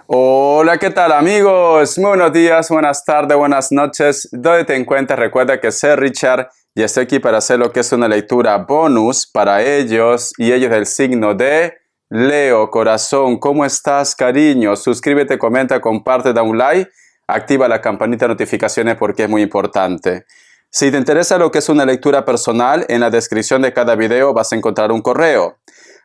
Hola, ¿qué tal amigos? Muy buenos días, buenas tardes, buenas noches. ¿Dónde te encuentras? Recuerda que soy Richard y estoy aquí para hacer lo que es una lectura bonus para ellos y ellos del signo de Leo, corazón. ¿Cómo estás, cariño? Suscríbete, comenta, comparte, da un like, activa la campanita de notificaciones porque es muy importante. Si te interesa lo que es una lectura personal, en la descripción de cada video vas a encontrar un correo.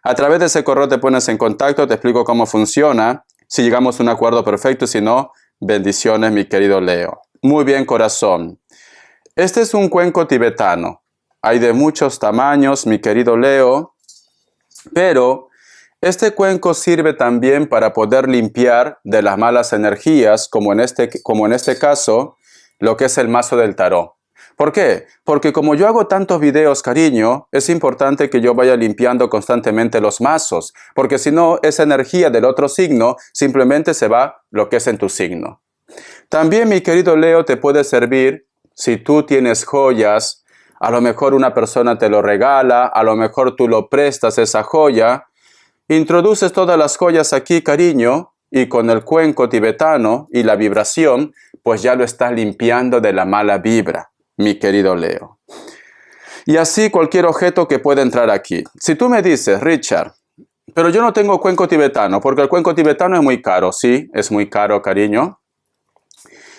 A través de ese correo te pones en contacto, te explico cómo funciona. Si llegamos a un acuerdo perfecto, si no, bendiciones, mi querido Leo. Muy bien, corazón. Este es un cuenco tibetano. Hay de muchos tamaños, mi querido Leo, pero este cuenco sirve también para poder limpiar de las malas energías, como en este caso, lo que es el mazo del tarot. ¿Por qué? Porque como yo hago tantos videos, cariño, es importante que yo vaya limpiando constantemente los mazos, porque si no, esa energía del otro signo simplemente se va lo que es en tu signo. También, mi querido Leo, te puede servir si tú tienes joyas, a lo mejor una persona te lo regala, a lo mejor tú lo prestas esa joya, introduces todas las joyas aquí, cariño, y con el cuenco tibetano y la vibración, pues ya lo estás limpiando de la mala vibra, mi querido Leo. Y así cualquier objeto que pueda entrar aquí. Si tú me dices, Richard, pero yo no tengo cuenco tibetano, porque el cuenco tibetano es muy caro. Sí, es muy caro, cariño.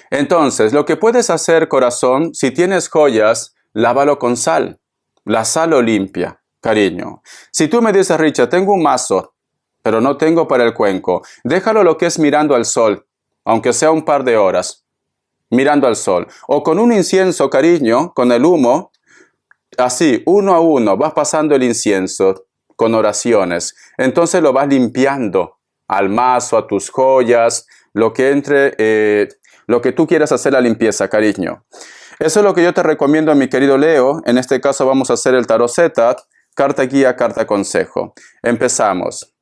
Entonces, lo que puedes hacer, corazón, si tienes joyas, lávalo con sal. La sal lo limpia, cariño. Si tú me dices, Richard, tengo un mazo, pero no tengo para el cuenco, déjalo lo que es mirando al sol, aunque sea un par de horas, mirando al sol. O con un incienso, cariño, con el humo, así, uno a uno, vas pasando el incienso con oraciones. Entonces lo vas limpiando al mazo, a tus joyas, lo que entre, lo que tú quieras hacer la limpieza, cariño. Eso es lo que yo te recomiendo, mi querido Leo. En este caso vamos a hacer el tarot Z, carta guía, carta consejo. Empezamos.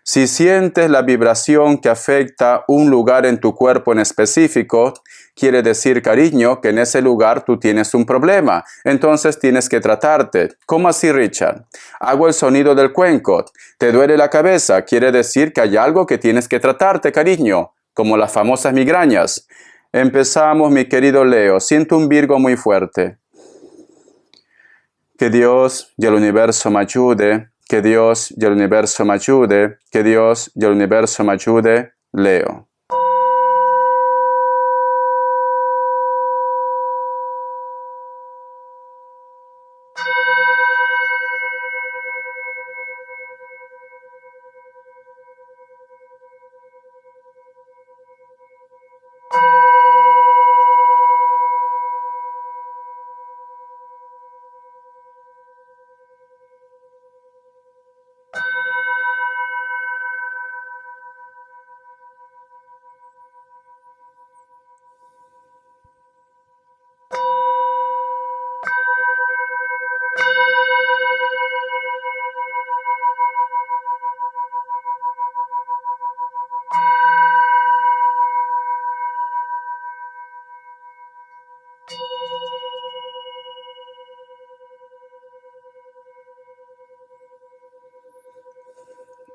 Si sientes la vibración que afecta un lugar en tu cuerpo en específico, quiere decir, cariño, que en ese lugar tú tienes un problema. Entonces tienes que tratarte. ¿Cómo así, Richard? Hago el sonido del cuenco. ¿Te duele la cabeza? Quiere decir que hay algo que tienes que tratarte, cariño, como las famosas migrañas. Empezamos, mi querido Leo. Siento un Virgo muy fuerte. Que Dios y el universo me ayude, que Dios y el universo me ayude, que Dios y el universo me ayude, Leo.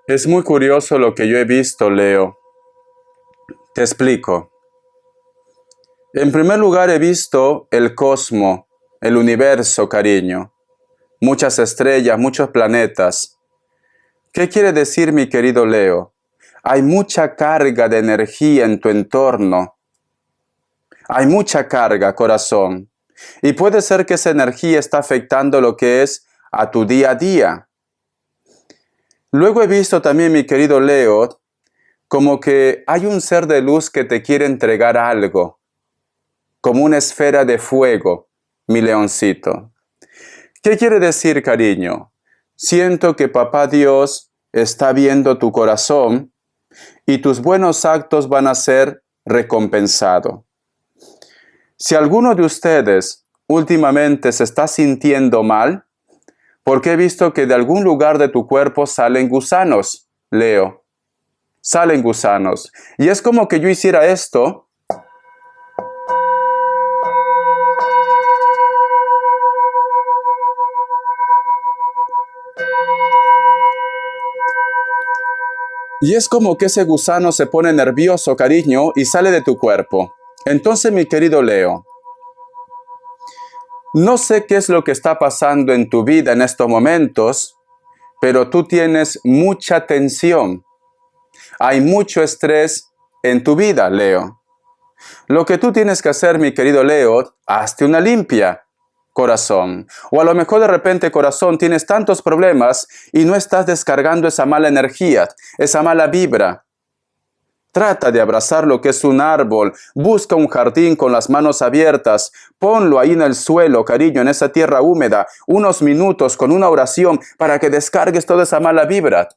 Es muy curioso lo que yo he visto, Leo. Te explico. En primer lugar, he visto el cosmos, el universo, cariño. Muchas estrellas, muchos planetas. ¿Qué quiere decir, mi querido Leo? Hay mucha carga de energía en tu entorno. Hay mucha carga, corazón. Y puede ser que esa energía está afectando lo que es a tu día a día. Luego he visto también, mi querido Leo, como que hay un ser de luz que te quiere entregar algo, como una esfera de fuego, mi leoncito. ¿Qué quiere decir, cariño? Siento que Papá Dios está viendo tu corazón y tus buenos actos van a ser recompensados. Si alguno de ustedes últimamente se está sintiendo mal, porque he visto que de algún lugar de tu cuerpo salen gusanos, Leo. Salen gusanos. Y es como que yo hiciera esto. Y es como que ese gusano se pone nervioso, cariño, y sale de tu cuerpo. Entonces, mi querido Leo, no sé qué es lo que está pasando en tu vida en estos momentos, pero tú tienes mucha tensión. Hay mucho estrés en tu vida, Leo. Lo que tú tienes que hacer, mi querido Leo, hazte una limpia, corazón. O a lo mejor de repente, corazón, tienes tantos problemas y no estás descargando esa mala energía, esa mala vibra. Trata de abrazar lo que es un árbol, busca un jardín con las manos abiertas, ponlo ahí en el suelo, cariño, en esa tierra húmeda, unos minutos con una oración para que descargues toda esa mala vibra.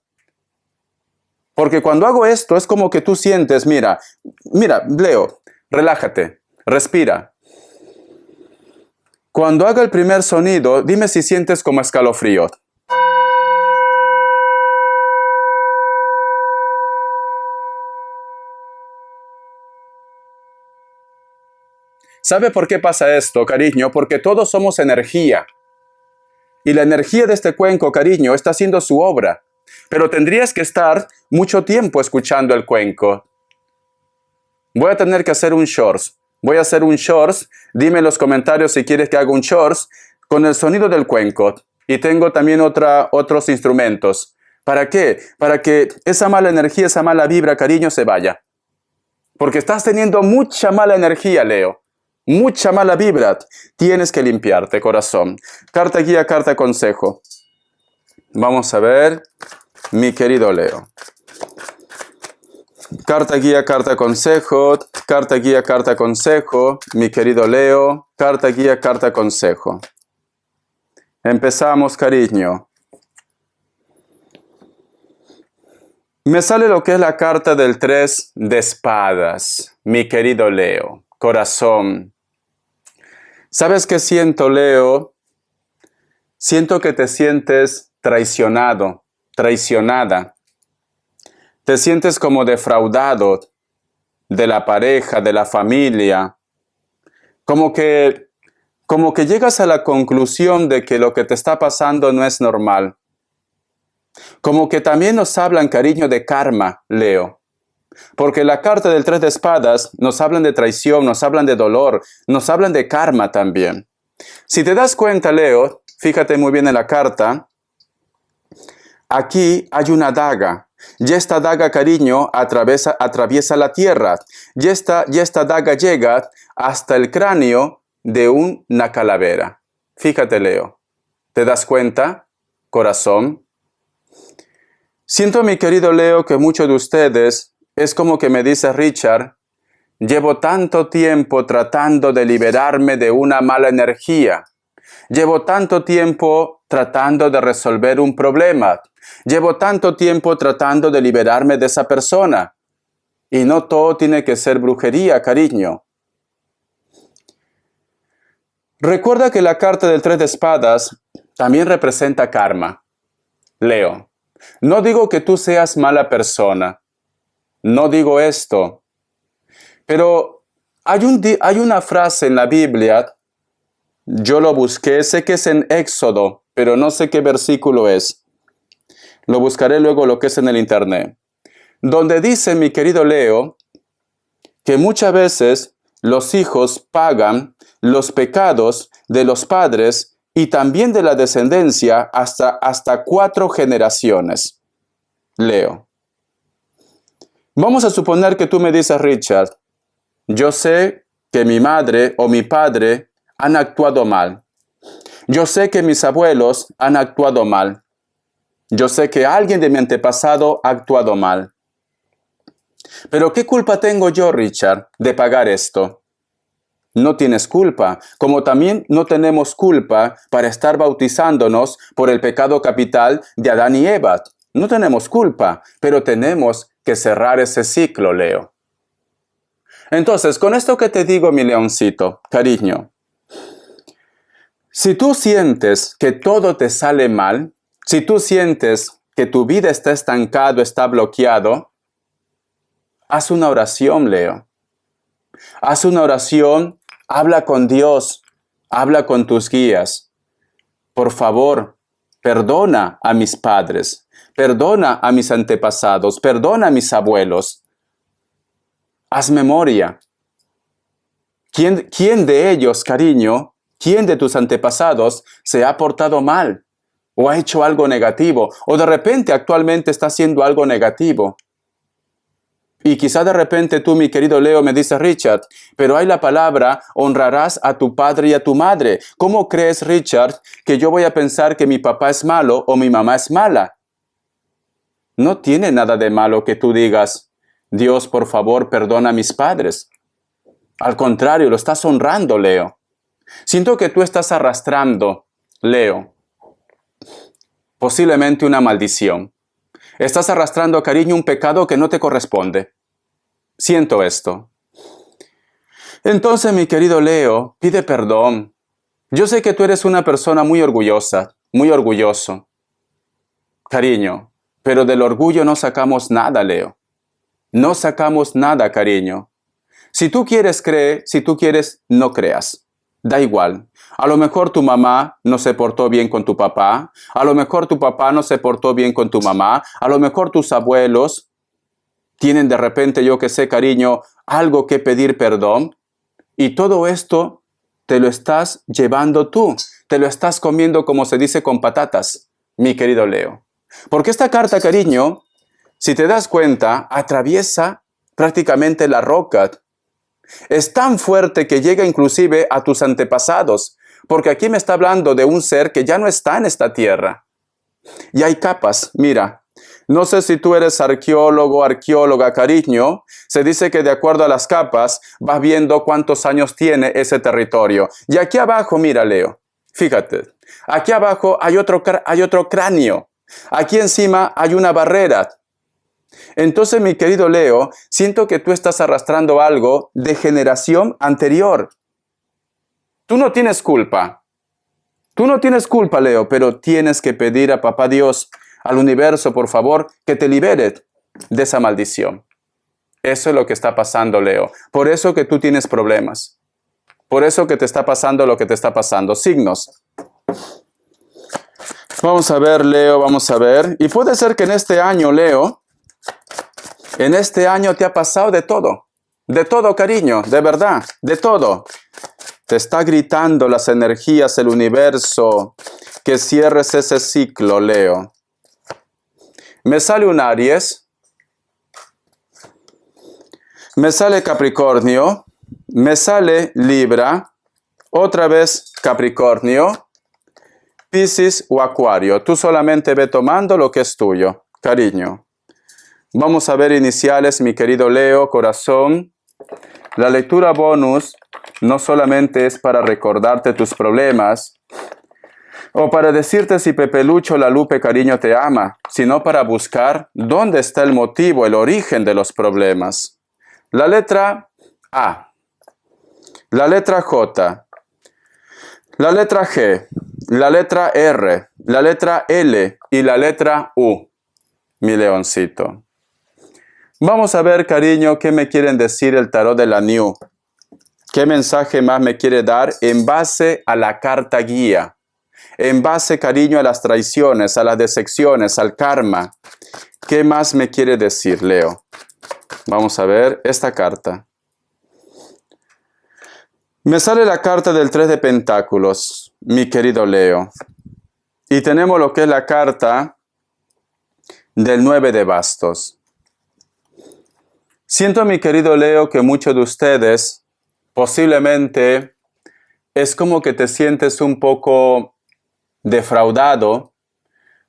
Porque cuando hago esto es como que tú sientes, mira, Leo, relájate, respira. Cuando haga el primer sonido, dime si sientes como escalofrío. ¿Sabe por qué pasa esto, cariño? Porque todos somos energía. Y la energía de este cuenco, cariño, está haciendo su obra. Pero tendrías que estar mucho tiempo escuchando el cuenco. Voy a tener que hacer un shorts. Voy a hacer un shorts. Dime en los comentarios si quieres que haga un shorts con el sonido del cuenco. Y tengo también otros instrumentos. ¿Para qué? Para que esa mala energía, esa mala vibra, cariño, se vaya. Porque estás teniendo mucha mala energía, Leo. Mucha mala vibra. Tienes que limpiarte, corazón. Carta guía, carta consejo. Vamos a ver, mi querido Leo. Carta guía, carta consejo. Carta guía, carta consejo. Mi querido Leo. Carta guía, carta consejo. Empezamos, cariño. Me sale lo que es la carta del 3 de espadas. Mi querido Leo. Corazón. ¿Sabes qué siento, Leo? Siento que te sientes traicionado, traicionada. Te sientes como defraudado de la pareja, de la familia. Como que llegas a la conclusión de que lo que te está pasando no es normal. Como que también nos hablan, cariño, de karma, Leo. Porque la carta del 3 de espadas nos hablan de traición, nos hablan de dolor, nos hablan de karma también. Si te das cuenta, Leo, fíjate muy bien en la carta, aquí hay una daga. Y esta daga, cariño, atraviesa la tierra. Y esta daga llega hasta el cráneo de una calavera. Fíjate, Leo. ¿Te das cuenta, corazón? Siento, mi querido Leo, que muchos de ustedes es como que me dice Richard, llevo tanto tiempo tratando de liberarme de una mala energía. Llevo tanto tiempo tratando de resolver un problema. Llevo tanto tiempo tratando de liberarme de esa persona. Y no todo tiene que ser brujería, cariño. Recuerda que la carta del 3 de espadas también representa karma. Leo, no digo que tú seas mala persona. No digo esto. Pero hay una frase en la Biblia. Yo lo busqué, sé que es en Éxodo, pero no sé qué versículo es. Lo buscaré luego lo que es en el internet. Donde dice, mi querido Leo, que muchas veces los hijos pagan los pecados de los padres y también de la descendencia hasta 4 generaciones. Leo. Vamos a suponer que tú me dices, Richard, yo sé que mi madre o mi padre han actuado mal. Yo sé que mis abuelos han actuado mal. Yo sé que alguien de mi antepasado ha actuado mal. Pero ¿qué culpa tengo yo, Richard, de pagar esto? No tienes culpa, como también no tenemos culpa para estar bautizándonos por el pecado capital de Adán y Eva. No tenemos culpa, pero tenemos que cerrar ese ciclo, Leo. Entonces, con esto que te digo, mi leoncito, cariño, si tú sientes que todo te sale mal, si tú sientes que tu vida está estancado, está bloqueado, haz una oración, Leo. Haz una oración, habla con Dios, habla con tus guías. Por favor, perdona a mis padres, Perdona a mis antepasados, perdona a mis abuelos. Haz memoria. ¿Quién de ellos, cariño, quién de tus antepasados se ha portado mal? ¿O ha hecho algo negativo? ¿O de repente actualmente está haciendo algo negativo? Y quizá de repente tú, mi querido Leo, me dices, Richard, pero hay la palabra, honrarás a tu padre y a tu madre. ¿Cómo crees, Richard, que yo voy a pensar que mi papá es malo o mi mamá es mala? No tiene nada de malo que tú digas, Dios, por favor, perdona a mis padres. Al contrario, lo estás honrando, Leo. Siento que tú estás arrastrando, Leo, posiblemente una maldición. Estás arrastrando, cariño, un pecado que no te corresponde. Siento esto. Entonces, mi querido Leo, pide perdón. Yo sé que tú eres una persona muy orgullosa, muy orgulloso. Cariño, pero del orgullo no sacamos nada, Leo. No sacamos nada, cariño. Si tú quieres, cree. Si tú quieres, no creas. Da igual. A lo mejor tu mamá no se portó bien con tu papá. A lo mejor tu papá no se portó bien con tu mamá. A lo mejor tus abuelos tienen de repente, yo que sé, cariño, algo que pedir perdón. Y todo esto te lo estás llevando tú. Te lo estás comiendo, como se dice, con patatas, mi querido Leo. Porque esta carta, cariño, si te das cuenta, atraviesa prácticamente la roca. Es tan fuerte que llega inclusive a tus antepasados, porque aquí me está hablando de un ser que ya no está en esta tierra. Y hay capas, mira, no sé si tú eres arqueólogo, arqueóloga, cariño, se dice que de acuerdo a las capas vas viendo cuántos años tiene ese territorio. Y aquí abajo, mira, Leo, fíjate, aquí abajo hay otro cráneo, aquí encima hay una barrera. Entonces, mi querido Leo, siento que tú estás arrastrando algo de generación anterior. Tú no tienes culpa. Tú no tienes culpa, Leo, pero tienes que pedir a Papá Dios, al universo, por favor, que te libere de esa maldición. Eso es lo que está pasando, Leo. Por eso que tú tienes problemas. Por eso que te está pasando lo que te está pasando. Signos. Vamos a ver, Leo, vamos a ver. Y puede ser que en este año, Leo, en este año te ha pasado de todo. De todo, cariño, de verdad, de todo. Te está gritando las energías, el universo, que cierres ese ciclo, Leo. Me sale un Aries. Me sale Capricornio. Me sale Libra. Otra vez Capricornio. Piscis o Acuario. Tú solamente ve tomando lo que es tuyo, cariño. Vamos a ver iniciales, mi querido Leo, corazón. La lectura bonus no solamente es para recordarte tus problemas o para decirte si Pepe Lucho La Lupe cariño te ama, sino para buscar dónde está el motivo, el origen de los problemas. La letra A, la letra J, la letra G, la letra R, la letra L y la letra U, mi leoncito. Vamos a ver, cariño, qué me quieren decir el tarot de la New. ¿Qué mensaje más me quiere dar en base a la carta guía? En base, cariño, a las traiciones, a las decepciones, al karma. ¿Qué más me quiere decir, Leo? Vamos a ver esta carta. Me sale la carta del 3 de Pentáculos, mi querido Leo. Y tenemos lo que es la carta del 9 de Bastos. Siento, mi querido Leo, que muchos de ustedes posiblemente es como que te sientes un poco defraudado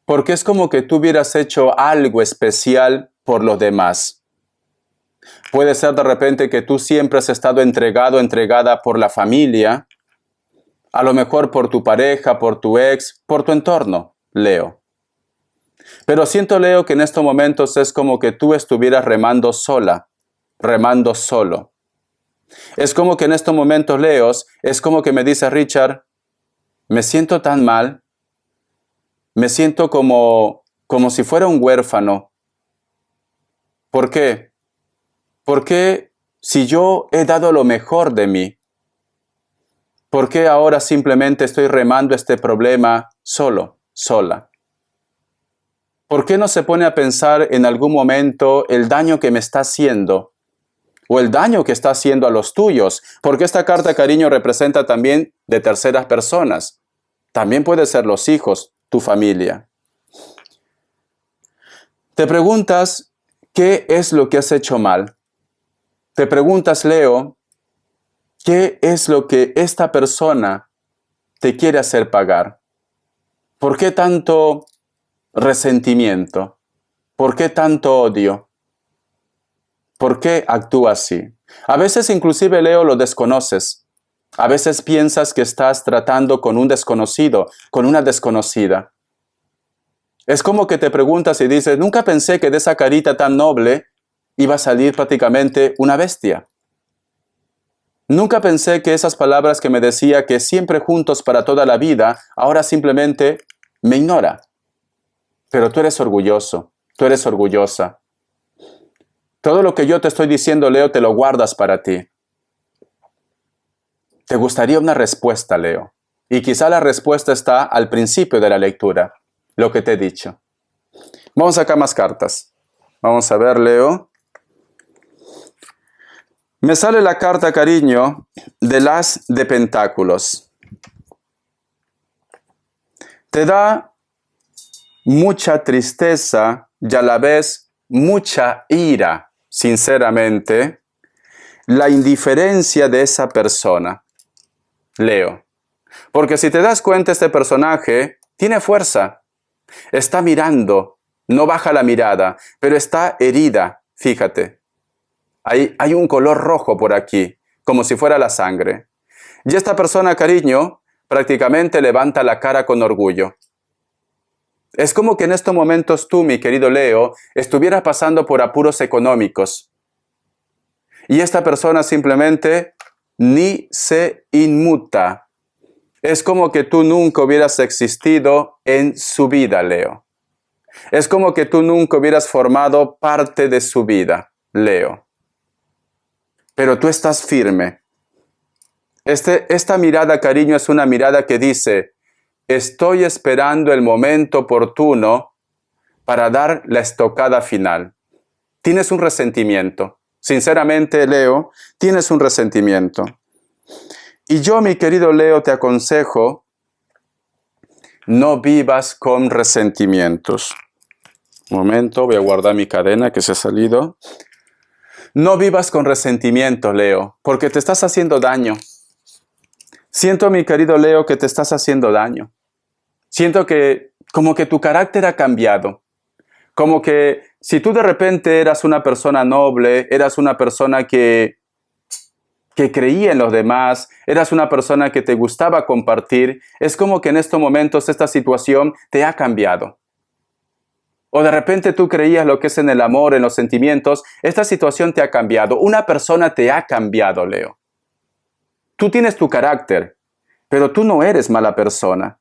porque es como que tú hubieras hecho algo especial por los demás. Puede ser de repente que tú siempre has estado entregado, entregada por la familia, a lo mejor por tu pareja, por tu ex, por tu entorno, Leo. Pero siento, Leo, que en estos momentos es como que tú estuvieras remando sola, remando solo. Es como que en estos momentos, Leo, es como que me dice Richard, me siento tan mal, me siento como si fuera un huérfano. ¿Por qué? Porque si yo he dado lo mejor de mí, ¿por qué ahora simplemente estoy remando este problema solo, sola? ¿Por qué no se pone a pensar en algún momento el daño que me está haciendo? O el daño que está haciendo a los tuyos. Porque esta carta, cariño, representa también de terceras personas. También puede ser los hijos, tu familia. Te preguntas, ¿qué es lo que has hecho mal? Te preguntas, Leo, ¿qué es lo que esta persona te quiere hacer pagar? ¿Por qué tanto resentimiento? ¿Por qué tanto odio? ¿Por qué actúa así? A veces inclusive, Leo, lo desconoces. A veces piensas que estás tratando con un desconocido, con una desconocida. Es como que te preguntas y dices, nunca pensé que de esa carita tan noble iba a salir prácticamente una bestia. Nunca pensé que esas palabras que me decía que siempre juntos para toda la vida, ahora simplemente me ignora. Pero tú eres orgulloso, tú eres orgullosa. Todo lo que yo te estoy diciendo, Leo, te lo guardas para ti. ¿Te gustaría una respuesta, Leo? Y quizá la respuesta está al principio de la lectura, lo que te he dicho. Vamos a sacar más cartas. Vamos a ver, Leo. Me sale la carta, cariño, del as de pentáculos. Te da mucha tristeza y a la vez mucha ira, sinceramente, la indiferencia de esa persona, Leo. Porque si te das cuenta, este personaje tiene fuerza, está mirando, no baja la mirada, pero está herida, fíjate. Hay un color rojo por aquí, como si fuera la sangre. Y esta persona, cariño, prácticamente levanta la cara con orgullo. Es como que en estos momentos tú, mi querido Leo, estuvieras pasando por apuros económicos. Y esta persona simplemente ni se inmuta. Es como que tú nunca hubieras existido en su vida, Leo. Es como que tú nunca hubieras formado parte de su vida, Leo. Pero tú estás firme. Esta mirada, cariño, es una mirada que dice, estoy esperando el momento oportuno para dar la estocada final. Tienes un resentimiento. Sinceramente, Leo, tienes un resentimiento. Y yo, mi querido Leo, te aconsejo, no vivas con resentimientos. Un momento, voy a guardar mi cadena que se ha salido. No vivas con resentimiento, Leo, porque te estás haciendo daño. Siento, mi querido Leo, que te estás haciendo daño. Siento que como que tu carácter ha cambiado. Como que si tú de repente eras una persona noble, eras una persona que creía en los demás, eras una persona que te gustaba compartir, es como que en estos momentos esta situación te ha cambiado. O de repente tú creías lo que es en el amor, en los sentimientos, esta situación te ha cambiado. Una persona te ha cambiado, Leo. Tú tienes tu carácter, pero tú no eres mala persona.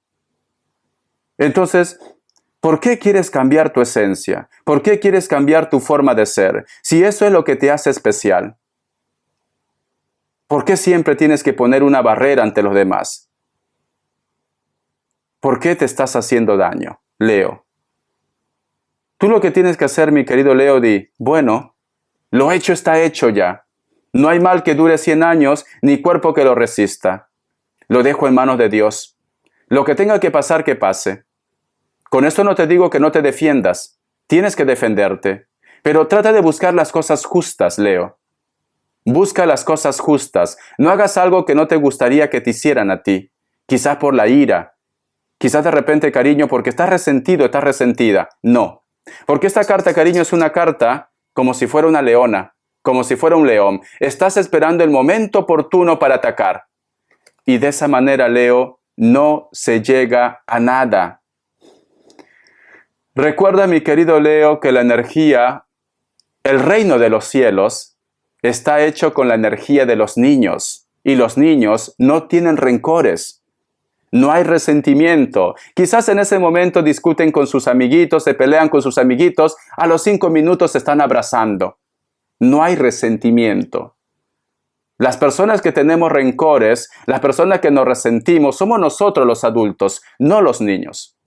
Entonces, ¿por qué quieres cambiar tu esencia? ¿Por qué quieres cambiar tu forma de ser? Si eso es lo que te hace especial. ¿Por qué siempre tienes que poner una barrera ante los demás? ¿Por qué te estás haciendo daño, Leo? Tú lo que tienes que hacer, mi querido Leo, bueno, lo hecho está hecho ya. No hay mal que dure 100 años, ni cuerpo que lo resista. Lo dejo en manos de Dios. Lo que tenga que pasar, que pase. Con esto no te digo que no te defiendas. Tienes que defenderte. Pero trata de buscar las cosas justas, Leo. Busca las cosas justas. No hagas algo que no te gustaría que te hicieran a ti. Quizás por la ira. Quizás de repente, cariño, porque estás resentido, estás resentida. No. Porque esta carta, cariño, es una carta como si fuera una leona, como si fuera un león. Estás esperando el momento oportuno para atacar. Y de esa manera, Leo, no se llega a nada. Recuerda, mi querido Leo, que la energía, el reino de los cielos, está hecho con la energía de los niños. Y los niños no tienen rencores. No hay resentimiento. Quizás en ese momento discuten con sus amiguitos, se pelean con sus amiguitos, a los 5 minutos se están abrazando. No hay resentimiento. Las personas que tenemos rencores, las personas que nos resentimos, somos nosotros los adultos, no los niños.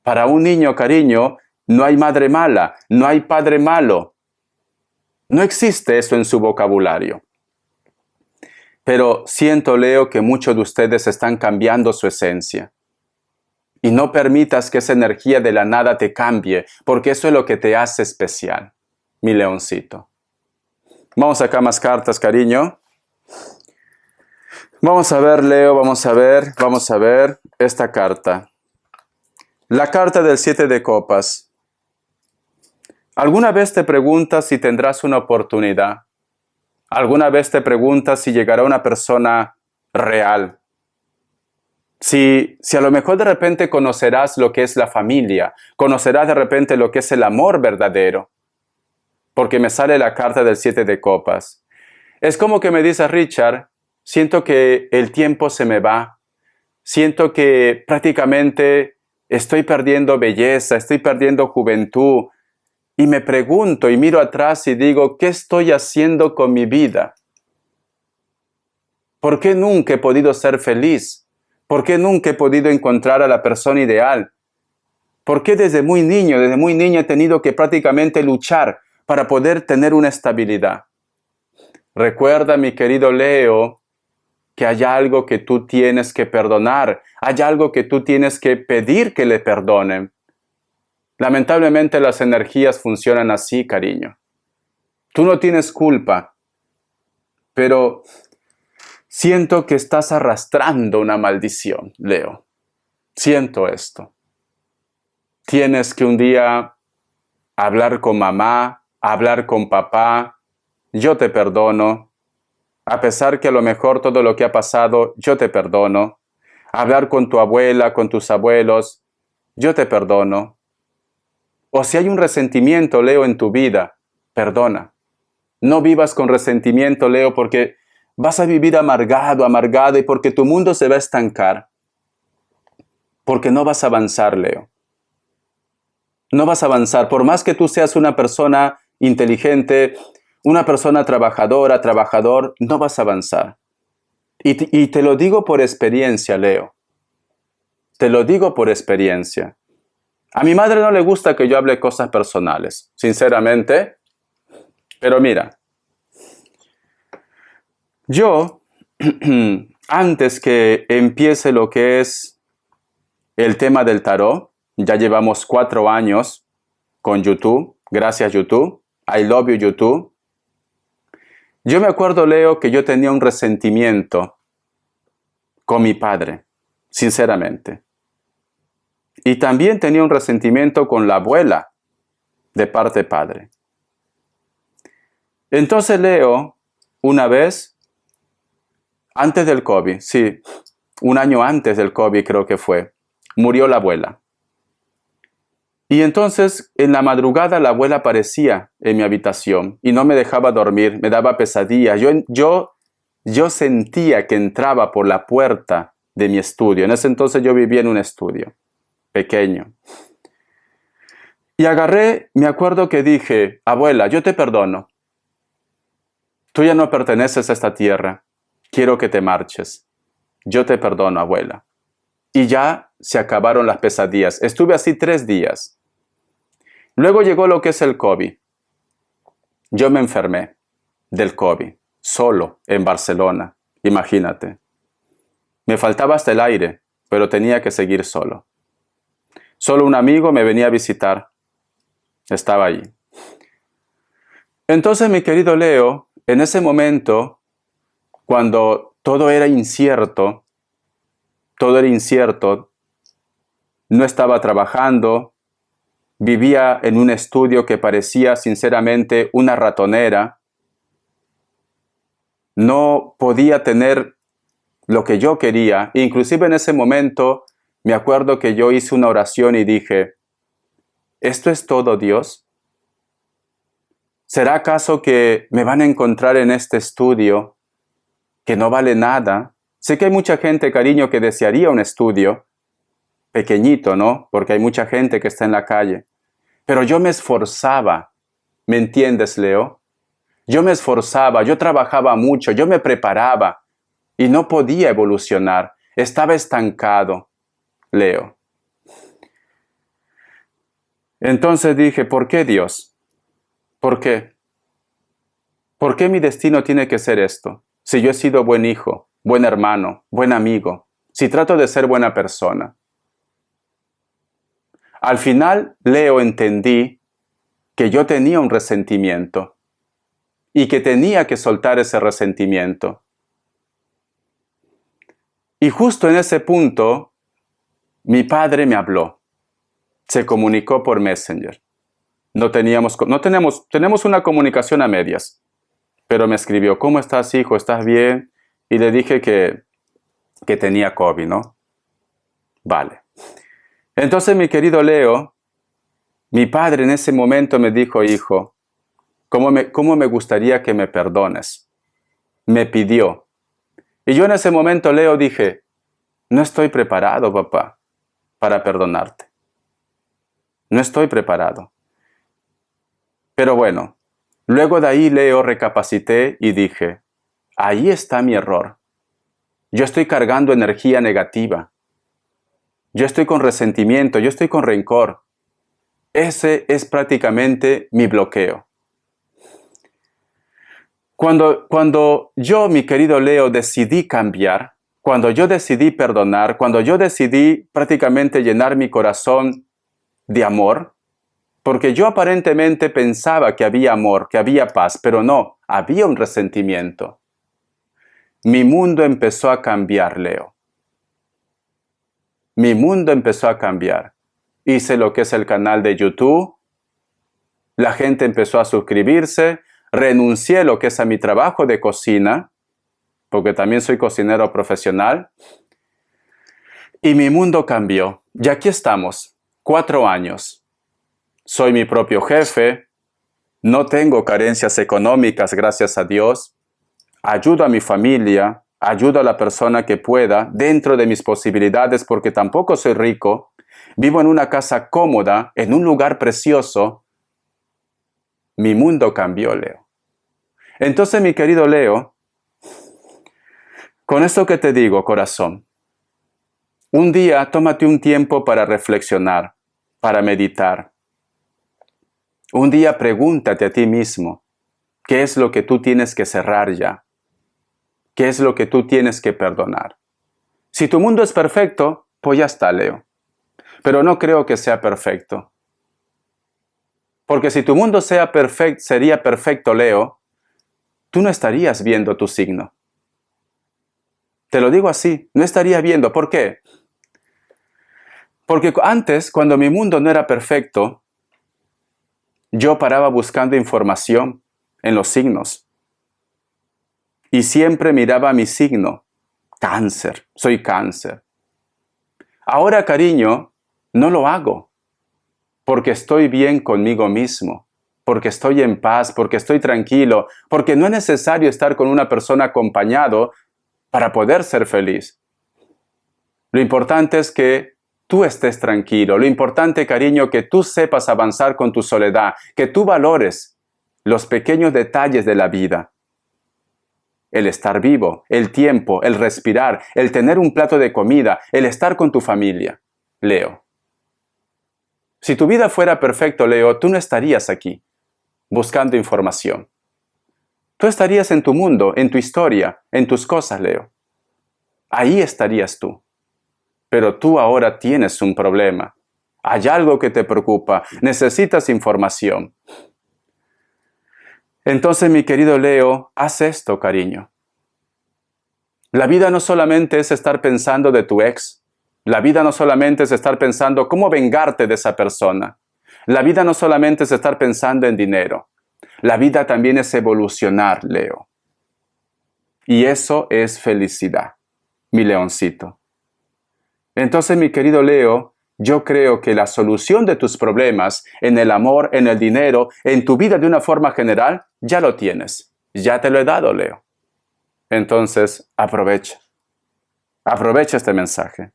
Para un niño, cariño, no hay madre mala, no hay padre malo. No existe eso en su vocabulario. Pero siento, Leo, que muchos de ustedes están cambiando su esencia. Y no permitas que esa energía de la nada te cambie, porque eso es lo que te hace especial, mi leoncito. Vamos a sacar más cartas, cariño. Vamos a ver, Leo, vamos a ver esta carta. La carta del 7 de copas. ¿Alguna vez te preguntas si tendrás una oportunidad? ¿Alguna vez te preguntas si llegará una persona real? Si a lo mejor de repente conocerás lo que es la familia, conocerás de repente lo que es el amor verdadero. Porque me sale la carta del 7 de copas. Es como que me dice Richard, siento que el tiempo se me va. Siento que prácticamente estoy perdiendo belleza, estoy perdiendo juventud. Y me pregunto y miro atrás y digo, ¿qué estoy haciendo con mi vida? ¿Por qué nunca he podido ser feliz? ¿Por qué nunca he podido encontrar a la persona ideal? ¿Por qué desde muy niña he tenido que prácticamente luchar para poder tener una estabilidad? Recuerda, mi querido Leo, que hay algo que tú tienes que perdonar, hay algo que tú tienes que pedir que le perdonen. Lamentablemente las energías funcionan así, cariño. Tú no tienes culpa, pero siento que estás arrastrando una maldición, Leo. Siento esto. Tienes que un día hablar con mamá, hablar con papá. Yo te perdono. A pesar que a lo mejor todo lo que ha pasado, yo te perdono. Hablar con tu abuela, con tus abuelos, yo te perdono. O si hay un resentimiento, Leo, en tu vida, perdona. No vivas con resentimiento, Leo, porque vas a vivir amargado, amargado, y porque tu mundo se va a estancar. Porque no vas a avanzar, Leo. No vas a avanzar. Por más que tú seas una persona inteligente, una persona trabajadora, trabajador, no vas a avanzar. Y te lo digo por experiencia, Leo. Te lo digo por experiencia. A mi madre no le gusta que yo hable cosas personales, sinceramente. Pero mira, yo, antes que empiece lo que es el tema del tarot, ya llevamos 4 años con YouTube. Gracias, YouTube. I love you, YouTube. Yo me acuerdo, Leo, que yo tenía un resentimiento con mi padre, sinceramente. Y también tenía un resentimiento con la abuela, de parte padre. Entonces, Leo, una vez, antes del COVID, sí, un año antes del COVID creo que fue, murió la abuela. Y entonces, en la madrugada, la abuela aparecía en mi habitación y no me dejaba dormir, me daba pesadillas. Yo sentía que entraba por la puerta de mi estudio. En ese entonces yo vivía en un estudio pequeño. Y me acuerdo que dije, abuela, yo te perdono. Tú ya no perteneces a esta tierra. Quiero que te marches. Yo te perdono, abuela. Y ya se acabaron las pesadillas. Estuve así 3 días. Luego llegó lo que es el COVID. Yo me enfermé del COVID, solo en Barcelona. Imagínate. Me faltaba hasta el aire, pero tenía que seguir solo. Solo un amigo me venía a visitar. Estaba allí. Entonces, mi querido Leo, en ese momento, cuando todo era incierto, no estaba trabajando, vivía en un estudio que parecía sinceramente una ratonera, no podía tener lo que yo quería. Inclusive en ese momento me acuerdo que yo hice una oración y dije, ¿esto es todo, Dios? ¿Será acaso que me van a encontrar en este estudio que no vale nada? Sé que hay mucha gente, cariño, que desearía un estudio pequeñito, ¿no? Porque hay mucha gente que está en la calle. Pero yo me esforzaba, ¿me entiendes, Leo? Yo me esforzaba, yo trabajaba mucho, yo me preparaba y no podía evolucionar. Estaba estancado, Leo. Entonces dije, ¿por qué Dios? ¿Por qué? ¿Por qué mi destino tiene que ser esto? Si yo he sido buen hijo, buen hermano, buen amigo, si trato de ser buena persona. Al final, Leo, entendí que yo tenía un resentimiento y que tenía que soltar ese resentimiento. Y justo en ese punto, mi padre me habló. Se comunicó por Messenger. Tenemos una comunicación a medias. Pero me escribió, ¿cómo estás, hijo? ¿Estás bien? Y le dije que tenía COVID, ¿no? Vale. Entonces, mi querido Leo, mi padre en ese momento me dijo, hijo, ¿cómo me gustaría que me perdones? Me pidió. Y yo en ese momento, Leo, dije, no estoy preparado, papá, para perdonarte. No estoy preparado. Pero bueno, luego de ahí, Leo, recapacité y dije, ahí está mi error. Yo estoy cargando energía negativa. Yo estoy con resentimiento, yo estoy con rencor. Ese es prácticamente mi bloqueo. Cuando yo, mi querido Leo, decidí cambiar, cuando yo decidí perdonar, cuando yo decidí prácticamente llenar mi corazón de amor, porque yo aparentemente pensaba que había amor, que había paz, pero no, había un resentimiento. Mi mundo empezó a cambiar, Leo. Mi mundo empezó a cambiar. Hice lo que es el canal de YouTube, la gente empezó a suscribirse, renuncié lo que es a mi trabajo de cocina, porque también soy cocinero profesional, y mi mundo cambió. Y aquí estamos, 4 años. Soy mi propio jefe, no tengo carencias económicas, gracias a Dios, ayudo a mi familia, ayudo a la persona que pueda, dentro de mis posibilidades, porque tampoco soy rico, vivo en una casa cómoda, en un lugar precioso. Mi mundo cambió, Leo. Entonces, mi querido Leo, con esto que te digo, corazón, un día tómate un tiempo para reflexionar, para meditar. Un día pregúntate a ti mismo, ¿qué es lo que tú tienes que cerrar ya? ¿Qué es lo que tú tienes que perdonar? Si tu mundo es perfecto, pues ya está, Leo. Pero no creo que sea perfecto. Porque si tu mundo sería perfecto, Leo, tú no estarías viendo tu signo. Te lo digo así, no estarías viendo. ¿Por qué? Porque antes, cuando mi mundo no era perfecto, yo paraba buscando información en los signos. Y siempre miraba mi signo. Cáncer, soy cáncer. Ahora, cariño, no lo hago. Porque estoy bien conmigo mismo. Porque estoy en paz, porque estoy tranquilo. Porque no es necesario estar con una persona acompañado para poder ser feliz. Lo importante es que tú estés tranquilo. Lo importante, cariño, que tú sepas avanzar con tu soledad, que tú valores los pequeños detalles de la vida. El estar vivo, el tiempo, el respirar, el tener un plato de comida, el estar con tu familia. Leo. Si tu vida fuera perfecto, Leo, tú no estarías aquí, buscando información. Tú estarías en tu mundo, en tu historia, en tus cosas, Leo. Ahí estarías tú. Pero tú ahora tienes un problema. Hay algo que te preocupa. Necesitas información. Entonces, mi querido Leo, haz esto, cariño. La vida no solamente es estar pensando de tu ex. La vida no solamente es estar pensando cómo vengarte de esa persona. La vida no solamente es estar pensando en dinero. La vida también es evolucionar, Leo. Y eso es felicidad, mi leoncito. Entonces, mi querido Leo, yo creo que la solución de tus problemas en el amor, en el dinero, en tu vida de una forma general, ya lo tienes. Ya te lo he dado, Leo. Entonces, aprovecha. Aprovecha este mensaje.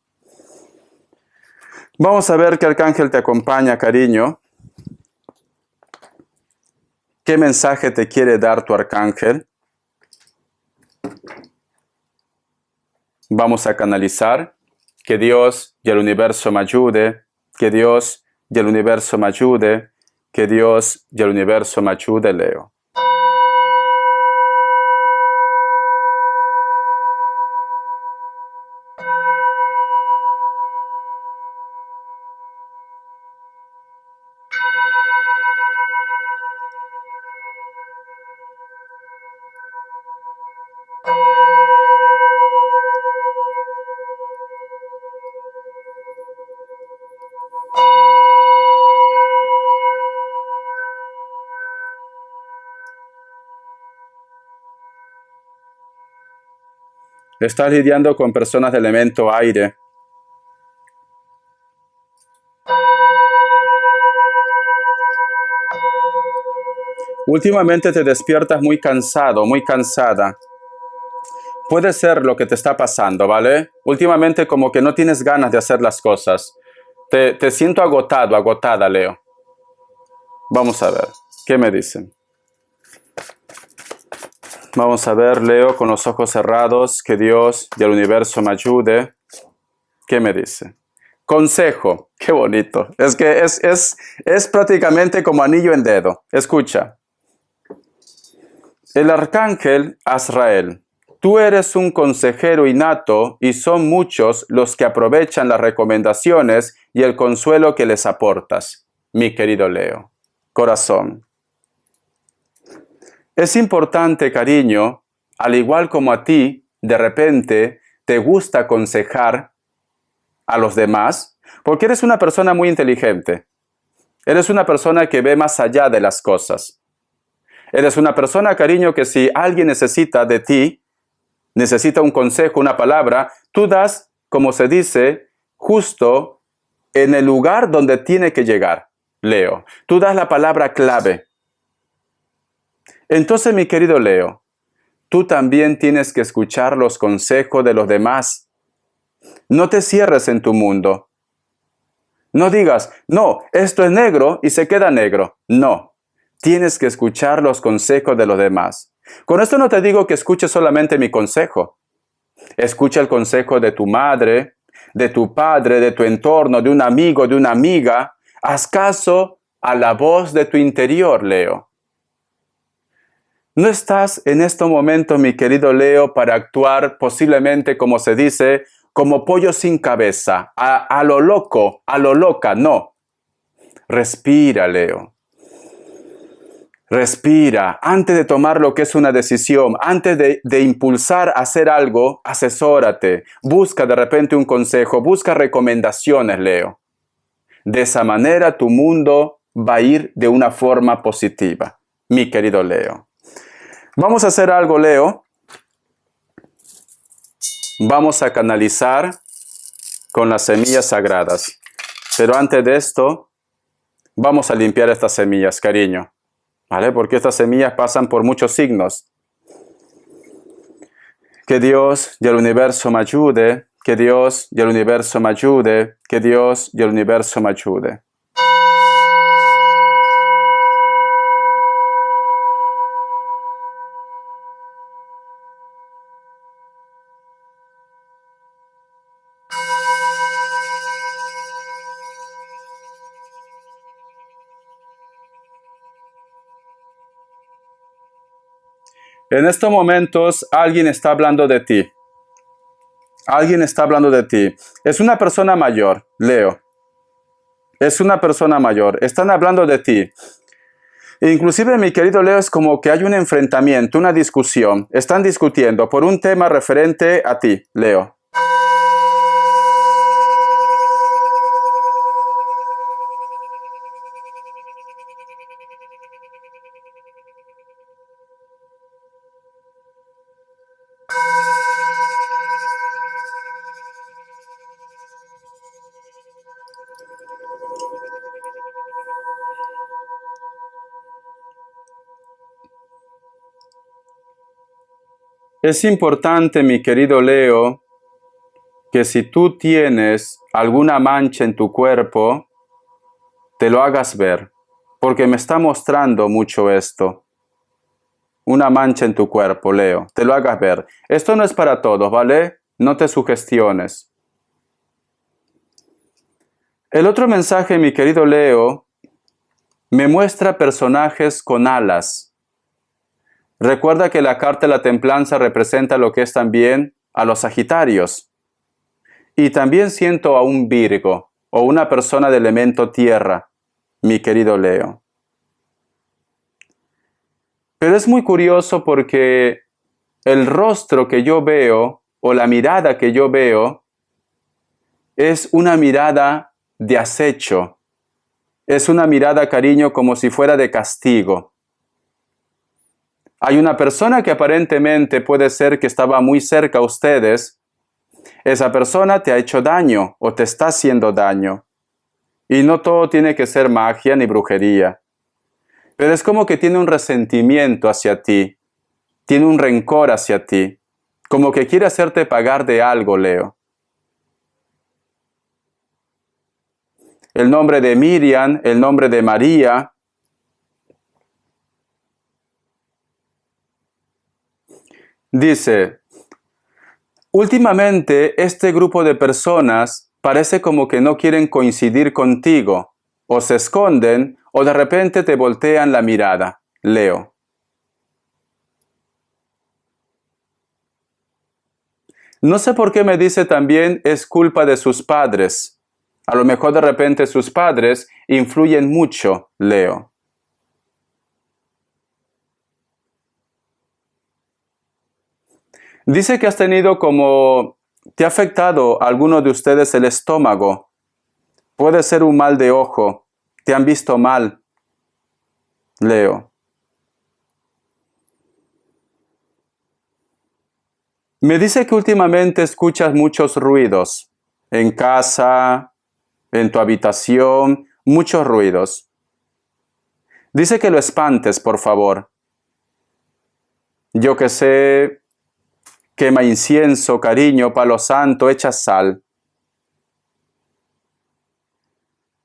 Vamos a ver qué arcángel te acompaña, cariño. ¿Qué mensaje te quiere dar tu arcángel? Vamos a canalizar. Que Dios y el universo me ayude. Que Dios y el universo me ayude. Que Dios y el universo me ayude, Leo. Estás lidiando con personas de elemento aire. Últimamente te despiertas muy cansado, muy cansada. Puede ser lo que te está pasando, ¿vale? Últimamente como que no tienes ganas de hacer las cosas. Te siento agotado, agotada, Leo. Vamos a ver, ¿qué me dicen? Vamos a ver, Leo, con los ojos cerrados, que Dios y el universo me ayude. ¿Qué me dice? Consejo, qué bonito. Es que es prácticamente como anillo en dedo. Escucha. El arcángel Azrael, tú eres un consejero innato y son muchos los que aprovechan las recomendaciones y el consuelo que les aportas, mi querido Leo. Corazón. Es importante, cariño, al igual como a ti, de repente, te gusta aconsejar a los demás, porque eres una persona muy inteligente. Eres una persona que ve más allá de las cosas. Eres una persona, cariño, que si alguien necesita de ti, necesita un consejo, una palabra, tú das, como se dice, justo en el lugar donde tiene que llegar, Leo. Tú das la palabra clave. Entonces, mi querido Leo, tú también tienes que escuchar los consejos de los demás. No te cierres en tu mundo. No digas, no, esto es negro y se queda negro. No, tienes que escuchar los consejos de los demás. Con esto no te digo que escuches solamente mi consejo. Escucha el consejo de tu madre, de tu padre, de tu entorno, de un amigo, de una amiga. Haz caso a la voz de tu interior, Leo. No estás en este momento, mi querido Leo, para actuar posiblemente, como se dice, como pollo sin cabeza, a lo loco, a lo loca, no. Respira, Leo. Respira. Antes de tomar lo que es una decisión, antes de impulsar a hacer algo, asesórate. Busca de repente un consejo, busca recomendaciones, Leo. De esa manera tu mundo va a ir de una forma positiva, mi querido Leo. Vamos a hacer algo, Leo. Vamos a canalizar con las semillas sagradas. Pero antes de esto, vamos a limpiar estas semillas, cariño. ¿Vale? Porque estas semillas pasan por muchos signos. Que Dios y el universo me ayude. Que Dios y el universo me ayude. Que Dios y el universo me ayude. En estos momentos alguien está hablando de ti. Alguien está hablando de ti. Es una persona mayor, Leo. Es una persona mayor. Están hablando de ti. Inclusive, mi querido Leo, es como que hay un enfrentamiento, una discusión. Están discutiendo por un tema referente a ti, Leo. Es importante, mi querido Leo, que si tú tienes alguna mancha en tu cuerpo, te lo hagas ver, porque me está mostrando mucho esto. Una mancha en tu cuerpo, Leo, te lo hagas ver. Esto no es para todos, ¿vale? No te sugestiones. El otro mensaje, mi querido Leo, me muestra personajes con alas. Recuerda que la carta de la templanza representa lo que es también a los Sagitarios. Y también siento a un Virgo o una persona de elemento tierra, mi querido Leo. Pero es muy curioso porque el rostro que yo veo o la mirada que yo veo es una mirada de acecho. Es una mirada, cariño, como si fuera de castigo. Hay una persona que aparentemente puede ser que estaba muy cerca a ustedes. Esa persona te ha hecho daño o te está haciendo daño. Y no todo tiene que ser magia ni brujería. Pero es como que tiene un resentimiento hacia ti. Tiene un rencor hacia ti. Como que quiere hacerte pagar de algo, Leo. El nombre de Miriam, el nombre de María. Dice, últimamente este grupo de personas parece como que no quieren coincidir contigo, o se esconden, o de repente te voltean la mirada, Leo. No sé por qué me dice también es culpa de sus padres. A lo mejor de repente sus padres influyen mucho, Leo. Dice que has tenido como, te ha afectado a alguno de ustedes el estómago. Puede ser un mal de ojo. Te han visto mal, Leo. Me dice que últimamente escuchas muchos ruidos. En casa, en tu habitación, muchos ruidos. Dice que lo espantes, por favor. Yo que sé, quema incienso, cariño, palo santo, echa sal.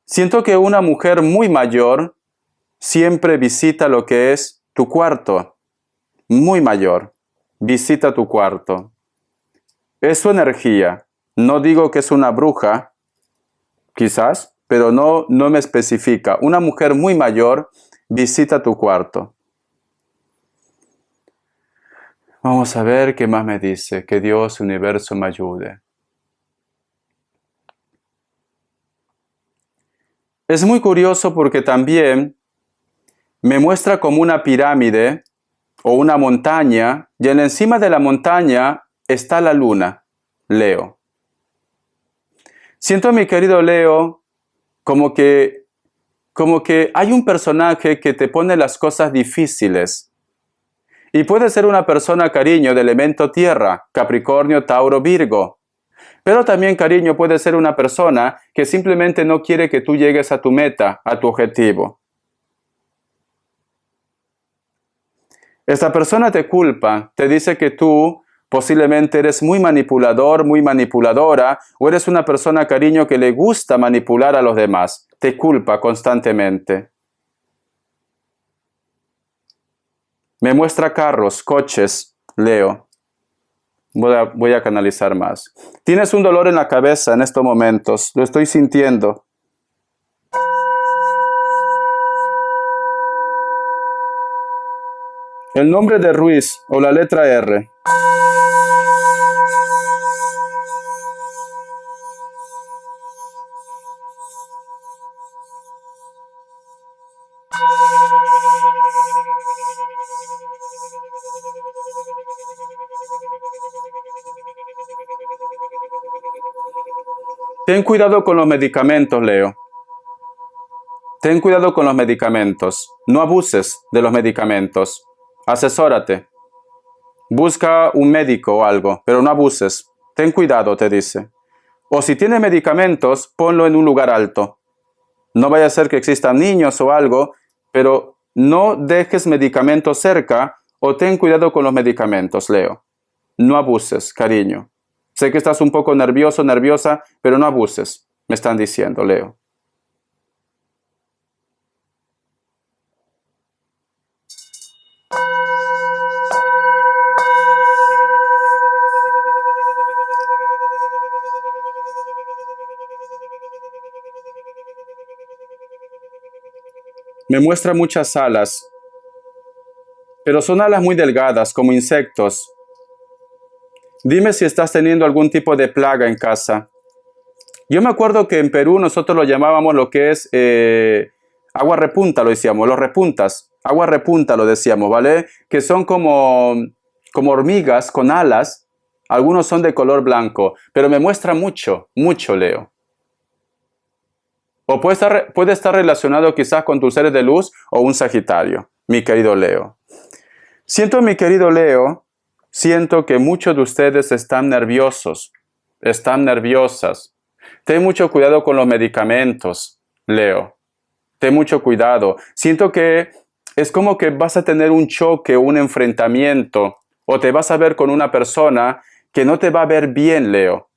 Siento que una mujer muy mayor siempre visita lo que es tu cuarto. Muy mayor. Visita tu cuarto. Es su energía. No digo que es una bruja, quizás, pero no me especifica. Una mujer muy mayor visita tu cuarto. Vamos a ver qué más me dice. Que Dios, universo, me ayude. Es muy curioso porque también me muestra como una pirámide o una montaña, y en encima de la montaña está la luna, Leo. Siento, mi querido Leo, como que hay un personaje que te pone las cosas difíciles. Y puede ser una persona, cariño, de elemento tierra, Capricornio, Tauro, Virgo. Pero también, cariño, puede ser una persona que simplemente no quiere que tú llegues a tu meta, a tu objetivo. Esta persona te culpa, te dice que tú posiblemente eres muy manipulador, muy manipuladora, o eres una persona, cariño, que le gusta manipular a los demás. Te culpa constantemente. Me muestra carros, coches, Leo. Voy a canalizar más. Tienes un dolor en la cabeza en estos momentos, lo estoy sintiendo. El nombre de Ruiz o la letra R. Ten cuidado con los medicamentos, Leo. Ten cuidado con los medicamentos. No abuses de los medicamentos. Asesórate. Busca un médico o algo, pero no abuses. Ten cuidado, te dice. O si tienes medicamentos, ponlo en un lugar alto. No vaya a ser que existan niños o algo, pero no dejes medicamentos cerca o ten cuidado con los medicamentos, Leo. No abuses, cariño. Sé que estás un poco nervioso, nerviosa, pero no abuses, me están diciendo, Leo. Me muestra muchas alas, pero son alas muy delgadas, como insectos. Dime si estás teniendo algún tipo de plaga en casa. Yo me acuerdo que en Perú nosotros lo llamábamos lo que es agua repunta, lo decíamos, los repuntas. Agua repunta lo decíamos, ¿vale? Que son como hormigas con alas. Algunos son de color blanco, pero me muestra mucho, mucho, Leo. O puede estar relacionado quizás con tus seres de luz o un Sagitario, mi querido Leo. Mi querido Leo, siento que muchos de ustedes están nerviosos, están nerviosas. Ten mucho cuidado con los medicamentos, Leo. Ten mucho cuidado. Siento que es como que vas a tener un choque, un enfrentamiento, o te vas a ver con una persona que no te va a ver bien, Leo.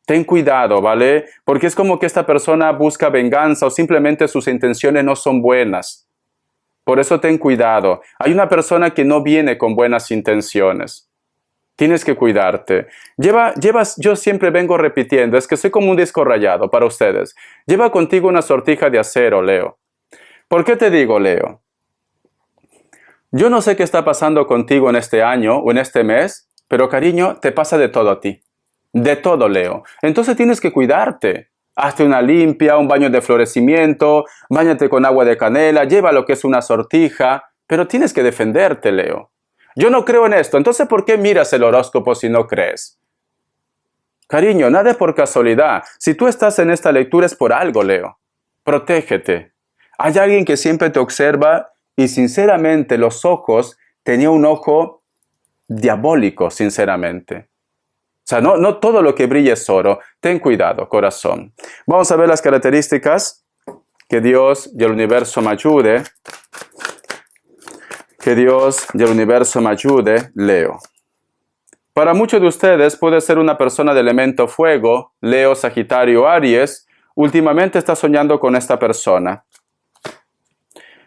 Ten cuidado, ¿vale? Porque es como que esta persona busca venganza o simplemente sus intenciones no son buenas. Por eso ten cuidado. Hay una persona que no viene con buenas intenciones. Tienes que cuidarte. Yo siempre vengo repitiendo, es que soy como un disco rayado para ustedes. Lleva contigo una sortija de acero, Leo. ¿Por qué te digo, Leo? Yo no sé qué está pasando contigo en este año o en este mes, pero cariño, te pasa de todo a ti. De todo, Leo. Entonces tienes que cuidarte. Hazte una limpia, un baño de florecimiento, báñate con agua de canela, lleva lo que es una sortija, pero tienes que defenderte, Leo. Yo no creo en esto, entonces ¿por qué miras el horóscopo si no crees? Cariño, nada es por casualidad. Si tú estás en esta lectura es por algo, Leo. Protégete. Hay alguien que siempre te observa y sinceramente los ojos, tenía un ojo diabólico, sinceramente. O sea, no todo lo que brilla es oro. Ten cuidado, corazón. Vamos a ver las características. Que Dios y el universo me ayude. Que Dios y el universo me ayude, Leo. Para muchos de ustedes puede ser una persona de elemento fuego, Leo, Sagitario, Aries. Últimamente está soñando con esta persona.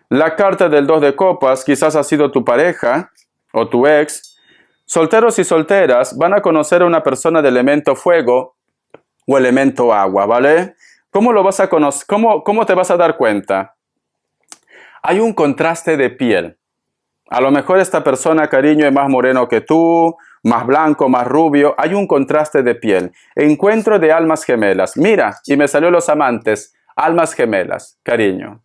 La carta del 2 de copas quizás ha sido tu pareja o tu ex. Solteros y solteras van a conocer a una persona de elemento fuego o elemento agua, ¿vale? ¿Cómo lo vas a conocer? ¿Cómo te vas a dar cuenta? Hay un contraste de piel. A lo mejor esta persona, cariño, es más moreno que tú, más blanco, más rubio. Hay un contraste de piel. Encuentro de almas gemelas. Mira, y me salió los amantes. Almas gemelas, cariño.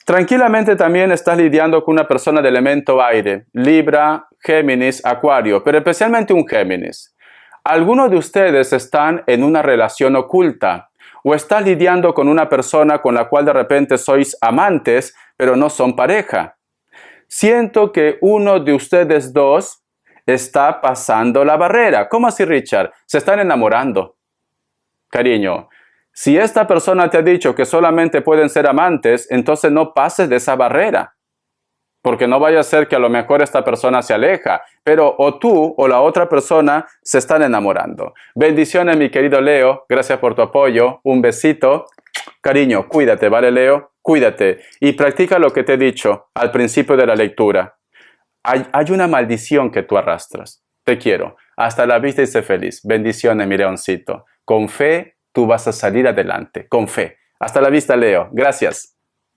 Tranquilamente también estás lidiando con una persona de elemento aire, Libra, Géminis, Acuario, pero especialmente un Géminis. Algunos de ustedes están en una relación oculta o estás lidiando con una persona con la cual de repente sois amantes, pero no son pareja. Siento que uno de ustedes dos está pasando la barrera. ¿Cómo así, Richard? Se están enamorando. Cariño, si esta persona te ha dicho que solamente pueden ser amantes, entonces no pases de esa barrera. Porque no vaya a ser que a lo mejor esta persona se aleja, pero o tú o la otra persona se están enamorando. Bendiciones, mi querido Leo. Gracias por tu apoyo. Un besito. Cariño, cuídate, ¿vale, Leo? Cuídate y practica lo que te he dicho al principio de la lectura. Hay una maldición que tú arrastras. Te quiero. Hasta la vista y sé feliz. Bendiciones, mi leoncito. Con fe, tú vas a salir adelante. Con fe. Hasta la vista, Leo. Gracias.